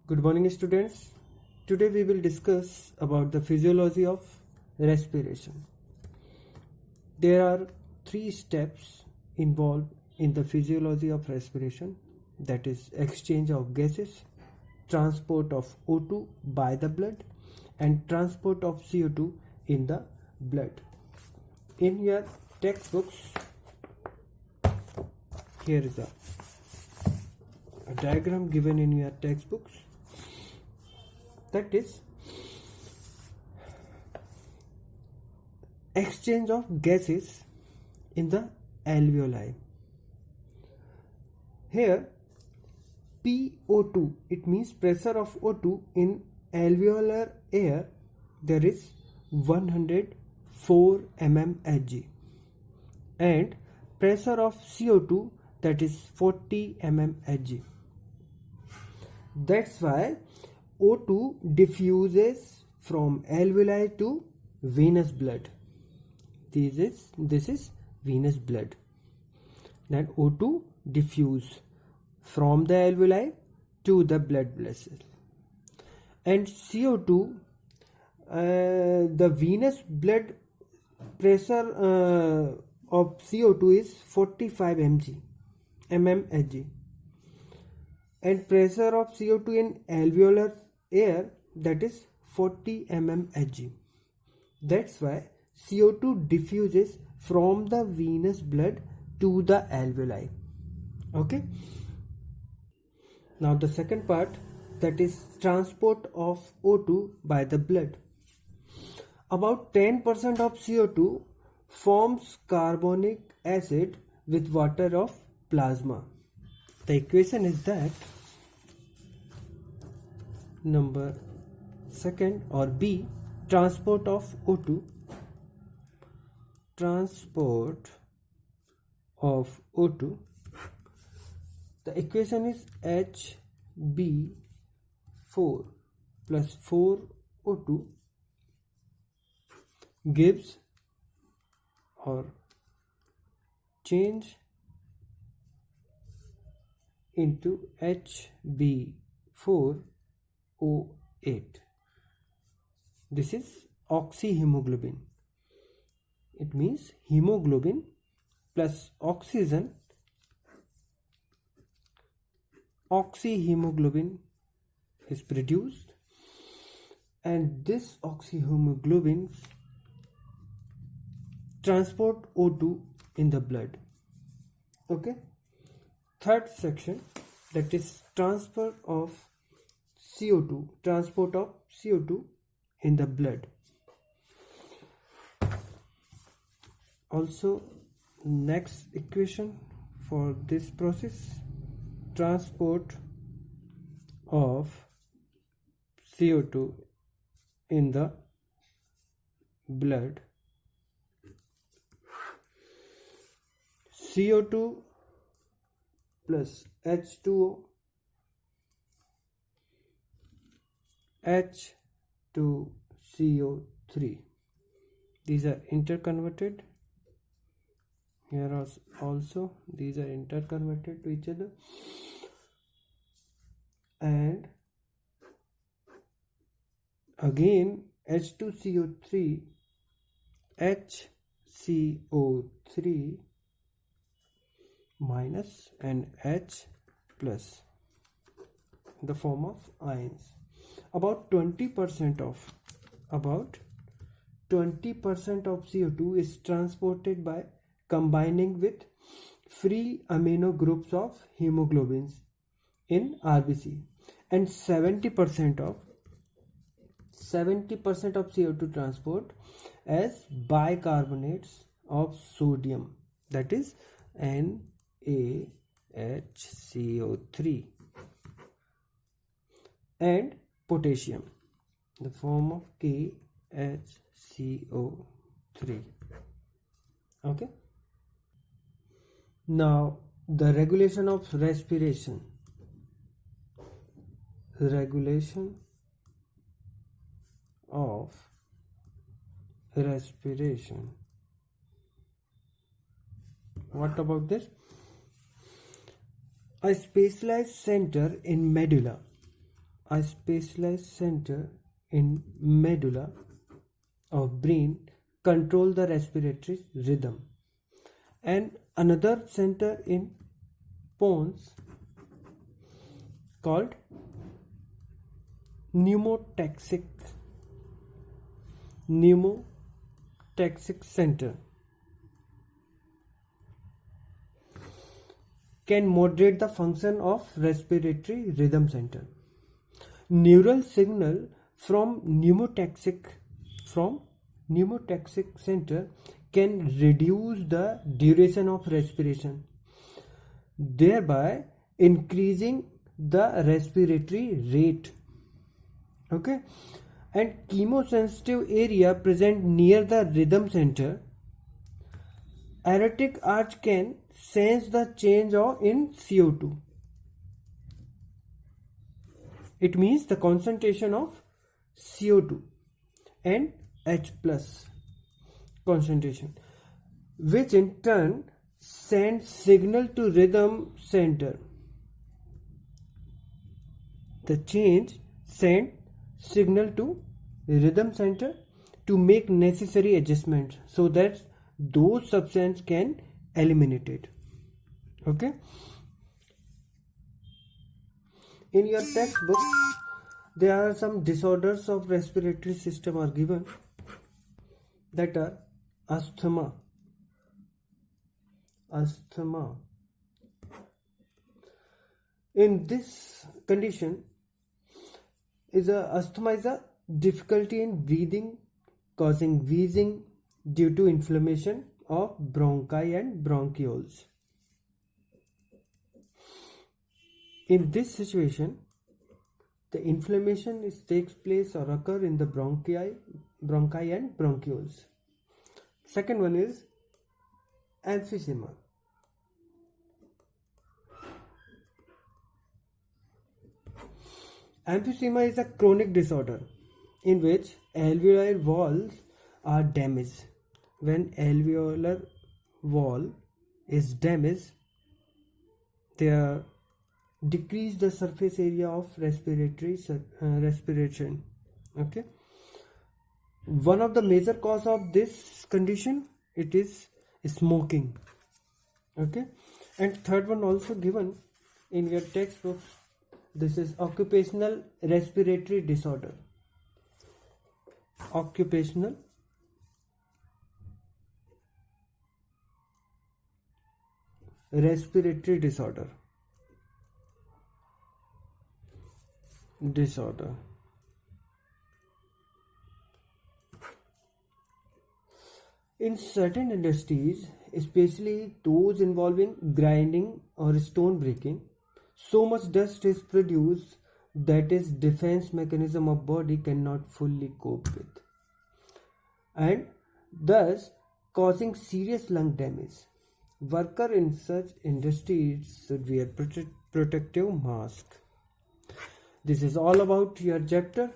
Good morning, students. Today we will discuss about the physiology of respiration. There are three steps involved in the physiology of respiration, that is exchange of gases, transport of O2 by the blood and transport of CO2 in the blood. In your textbooks, here is a diagram given in your textbooks, that is exchange of gases in the alveoli. Here PO2, it means pressure of O2 in alveolar air, there is 104 mmHg, and pressure of CO2, that is 40 mmHg. That's why O2 diffuses from alveoli to venous blood. This is venous blood. Then O2 diffuse from the alveoli to the blood vessel. And CO2, the venous blood pressure of CO2 is 45 mmHg, and pressure of CO2 in alveolar air, that is 40 mmHg. That's why CO2 diffuses from the venous blood to the alveoli. Okay. Now the second part, that is transport of O2 by the blood. About 10% of CO2 forms carbonic acid with water of plasma. The equation is that number second or B, transport of O2, the equation is Hb4 plus 4O2 gives or change into Hb4O8. This is oxyhemoglobin. It means hemoglobin plus oxygen. Oxyhemoglobin is produced, and this oxyhemoglobin transport O2 in the blood. Okay. Third section, that is transport of CO2 in the blood. Also, next equation for this process, transport of CO2 in the blood. CO2 plus H2O, H2CO3. These are interconverted. Here also these are interconverted to each other, and again H2CO3, HCO3 minus and H plus in the form of ions. About 20% of CO2 is transported by combining with free amino groups of hemoglobins in RBC, and 70% of CO2 transport as bicarbonates of sodium, that is NaHCO3, and potassium, the form of KHCO3. Okay. Now the regulation of respiration. Regulation of respiration. What about this? A specialized center in medulla a specialized center in medulla of brain control the respiratory rhythm, and another center in pons called pneumotaxic center can moderate the function of respiratory rhythm center. Neural signal from pneumotaxic center can reduce the duration of respiration, thereby increasing the respiratory rate. Okay, and chemosensitive area present near the rhythm center. Aortic arch can sense the change in CO2. It means the concentration of CO2 and H plus concentration, which in turn sends signal to rhythm center. The change send signal to rhythm center to make necessary adjustments so that those substances can eliminate it. Okay. In your textbook, there are some disorders of respiratory system are given, that are asthma. In this condition, asthma is a difficulty in breathing causing wheezing due to inflammation of bronchi and bronchioles. In this situation, the inflammation takes place or occur in the bronchi and bronchioles. Second one is emphysema. Emphysema is a chronic disorder in which alveolar walls are damaged. When alveolar wall is damaged, they decrease the surface area of respiration. Okay. One of the major cause of this condition, it is smoking. Okay. And third one also given in your textbook. This is occupational respiratory disorder. Occupational respiratory disorder. In certain industries, especially those involving grinding or stone breaking, so much dust is produced that its defense mechanism of body cannot fully cope with, and thus causing serious lung damage. Worker in such industries should wear protective mask. This is all about your chapter.